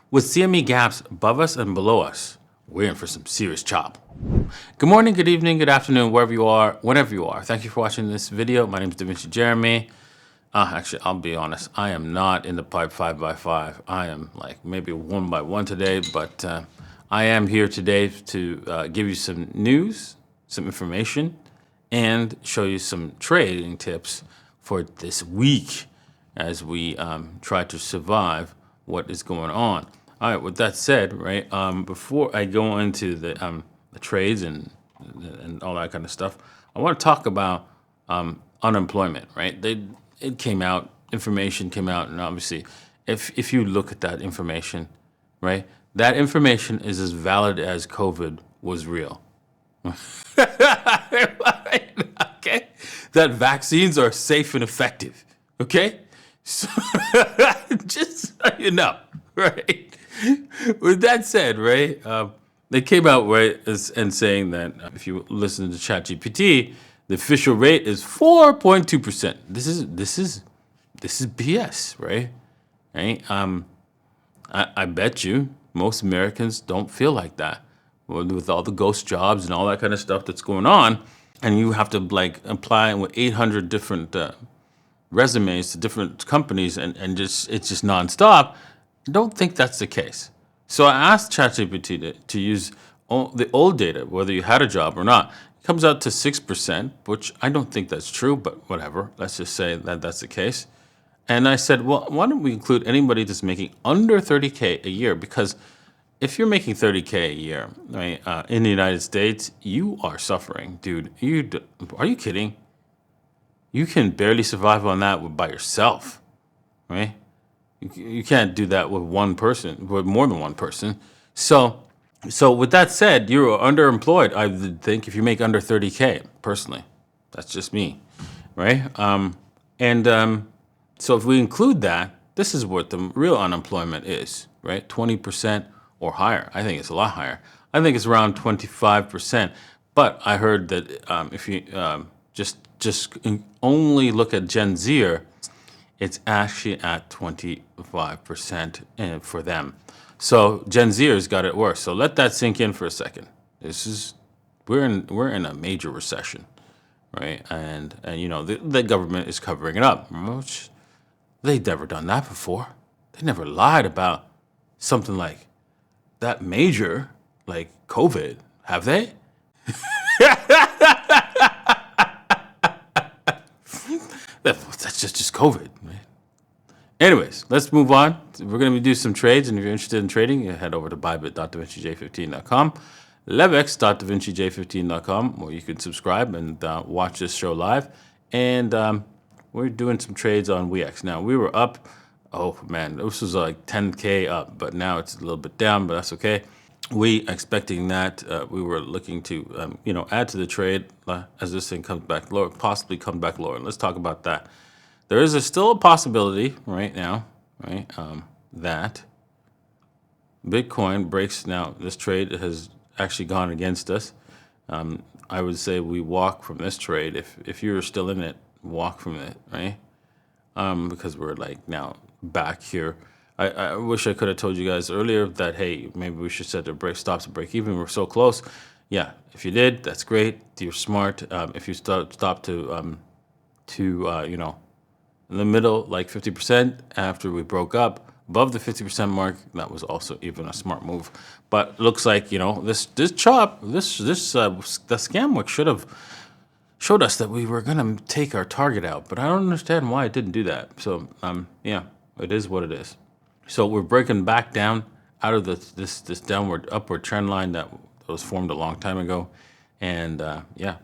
With CME gaps above us and below us, we're in for some serious chop. Good morning, good evening, good afternoon, wherever you are, whenever you are. Thank you for watching this video. My name is Da Vinci Jeremy. Actually, I'll be honest, I am not in the pipe 5x5. I am like maybe 1x1 today, but I am here today to give you some news, some information, and show you some trading tips for this week as we try to survive what is going on. All right, with that said, right, before I go into the trades and all that kind of stuff, I want to talk about unemployment, right? It came out, information came out, and obviously, if you look at that information, right, that information is as valid as COVID was real. Okay, that vaccines are safe and effective. Okay, so just so you know, right. With that said, right, they came out right and saying that if you listen to ChatGPT, the official rate is 4.2%. This is BS, right? Right? I bet you most Americans don't feel like that with all the ghost jobs and all that kind of stuff that's going on, and you have to like apply with 800 different resumes to different companies, and it's just nonstop. I don't think that's the case. So I asked ChatGPT to use the old data, whether you had a job or not. It comes out to 6%, which I don't think that's true, but whatever. Let's just say that that's the case. And I said, well, why don't we include anybody that's making under 30K a year? Because if you're making 30K a year, right, in the United States, you are suffering, dude. Are you kidding? You can barely survive on that by yourself, right? You can't do that with one person, with more than one person. So with that said, you're underemployed. I would think if you make under 30K, personally, that's just me, right? So if we include that, this is what the real unemployment is, right? 20% or higher. I think it's a lot higher. I think it's around 25%. But I heard that if you just only look at Gen Zer, it's actually at 25% for them. So Gen Zers got it worse. So let that sink in for a second. We're in a major recession, right? And you know the government is covering it up. Which they've never done that before. They never lied about something like that major, like COVID, have they? That's just COVID, right? Anyways, let's move on. We're going to do some trades, and if you're interested in trading, you head over to bybit.davincij15.com, levex.davincij15.com, where you can subscribe and watch this show live. And we're doing some trades on WEEX. Now, we were up. Oh, man, this was like 10K up, but now it's a little bit down, but that's okay. We expecting that. We were looking to, add to the trade as this thing comes back lower, possibly come back lower. And let's talk about that. There is still a possibility right now, right, that Bitcoin breaks. Now, this trade has actually gone against us. I would say we walk from this trade. If you're still in it, walk from it, right? Because we're like now back here. I wish I could have told you guys earlier that, hey, maybe we should set the stop to break even. We're so close. Yeah, if you did, that's great. You're smart. If you stop to in the middle, like 50% after we broke up, above the 50% mark, that was also even a smart move. But it looks like, this chop, the scam work should have showed us that we were going to take our target out. But I don't understand why it didn't do that. So, yeah, it is what it is. So we're breaking back down out of this upward trend line that was formed a long time ago. And, yeah,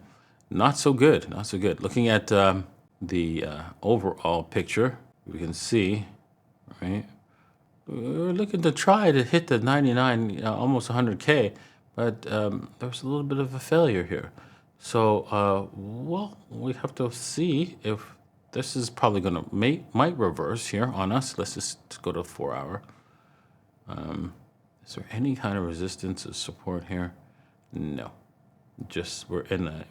not so good, not so good. Looking at the overall picture, we can see, right? We're looking to try to hit the 99, almost 100K, but there was a little bit of a failure here. So, well, we have to see if this is probably going to might reverse here on us. Let's just go to 4 hour. Is there any kind of resistance or support here? No. Just we're in a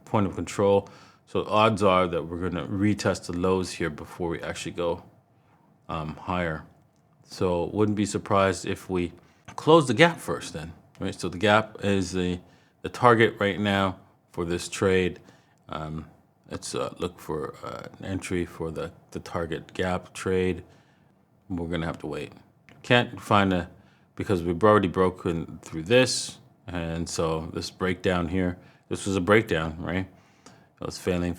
point of control. So odds are that we're going to retest the lows here before we actually go higher. So wouldn't be surprised if we close the gap first then, right? So the gap is the target right now for this trade. Let's look for an entry for the target gap trade. We're going to have to wait. Can't find because we've already broken through this. And so this breakdown here, this was a breakdown, right? It was failing,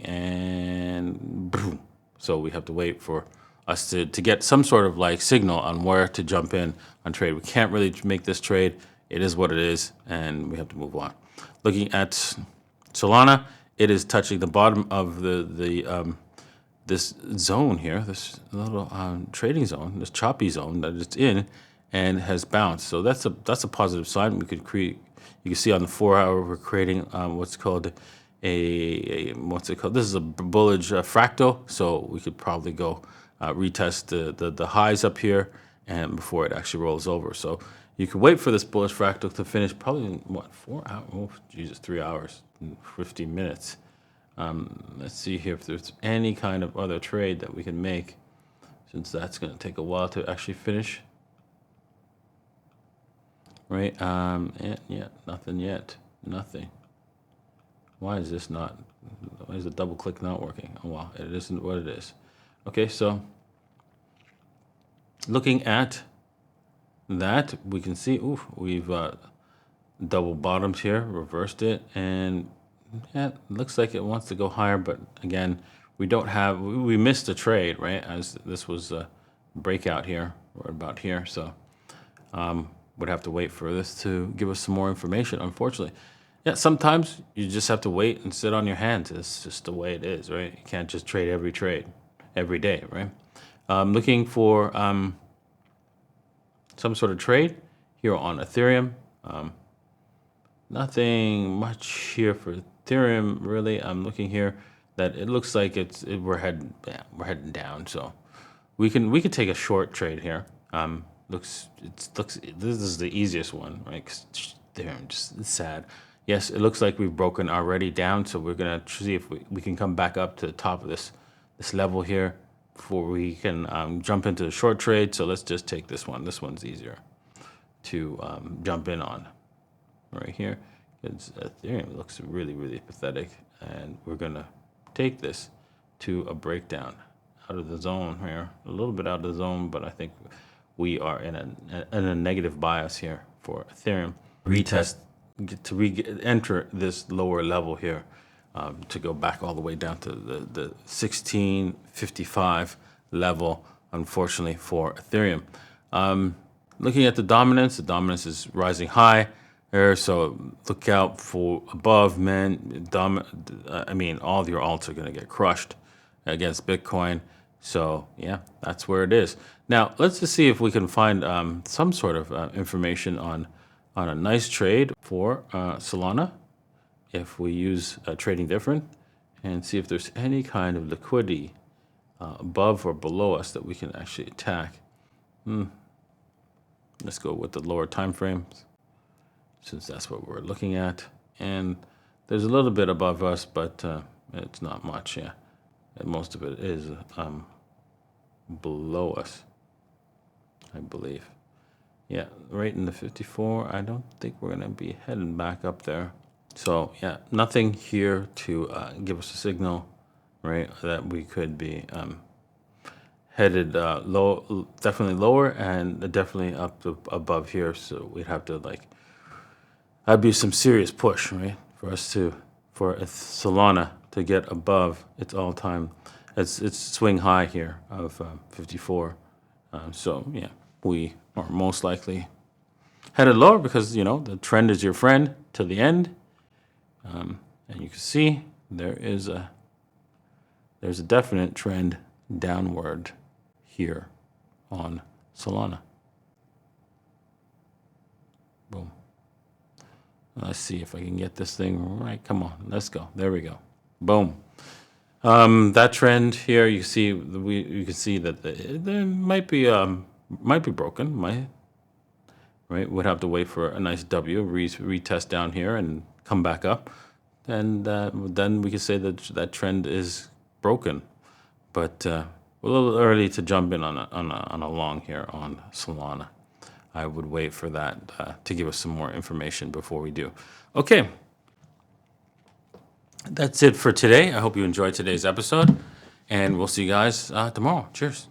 and boom. So we have to wait for us to get some sort of like signal on where to jump in on trade. We can't really make this trade. It is what it is, and we have to move on. Looking at Solana, it is touching the bottom of this zone here, this little trading zone, this choppy zone that it's in, and has bounced. So that's a positive sign. We could create. You can see on the 4-hour we're creating what's called what's it called? This is a bullish fractal. So we could probably go retest the highs up here, and before it actually rolls over. So you could wait for this bullish fractal to finish probably in what, 4 hours? Oh, Jesus, 3 hours, and 15 minutes. Let's see here if there's any kind of other trade that we can make, since that's going to take a while to actually finish. Right? Yeah, nothing yet. Nothing. Why is this not? Why is the double click not working? Oh, well, it isn't what it is. Okay, so looking at that, we can see, oof, we've double bottoms here, reversed it, and yeah, it looks like it wants to go higher, but again, we missed the trade, right? As this was a breakout here, or about here, so would have to wait for this to give us some more information, unfortunately. Yeah, sometimes you just have to wait and sit on your hands. It's just the way it is, right? You can't just trade every day, right? Looking for some sort of trade here on Ethereum. Nothing much here for Ethereum, really. I'm looking here that it looks like we're heading down. So we could take a short trade here. This is the easiest one, right? 'Cause Ethereum just it's sad. Yes, it looks like we've broken already down, so we're gonna see if we can come back up to the top of this level here before we can jump into the short trade. So let's just take this one. This one's easier to jump in on right here. Ethereum looks really, really pathetic, and we're gonna take this to a breakdown out of the zone here, a little bit out of the zone, but I think we are in a negative bias here for Ethereum. Retest to enter this lower level here to go back all the way down to the 1655 level, unfortunately, for Ethereum. Looking at the dominance is rising high there, so look out for above, man. I mean, all of your alts are going to get crushed against Bitcoin. So yeah, that's where it is. Now let's just see if we can find some sort of information on a nice trade for Solana, if we use trading different, and see if there's any kind of liquidity above or below us that we can actually attack. Let's go with the lower time frames, since that's what we're looking at. And there's a little bit above us, but it's not much, yeah. And most of it is below us, I believe. Yeah, right in the 54. I don't think we're going to be heading back up there. So yeah, nothing here to give us a signal, right, that we could be headed low, definitely lower, and definitely up to above here. So we'd have to that'd be some serious push, right, for Solana to get above its all-time, its swing high here of 54. So yeah, we are most likely headed lower because the trend is your friend to the end. And you can see there's a definite trend downward here on Solana. Boom. Let's see if I can get this thing right. Come on, let's go. There we go. Boom. That trend here, you can see that there might be broken. Right, we'd have to wait for a nice W, retest down here, and come back up, and then we could say that trend is broken. But we're a little early to jump in on a long here on Solana. I would wait for that to give us some more information before we do. Okay. That's it for today. I hope you enjoyed today's episode, and we'll see you guys tomorrow. Cheers.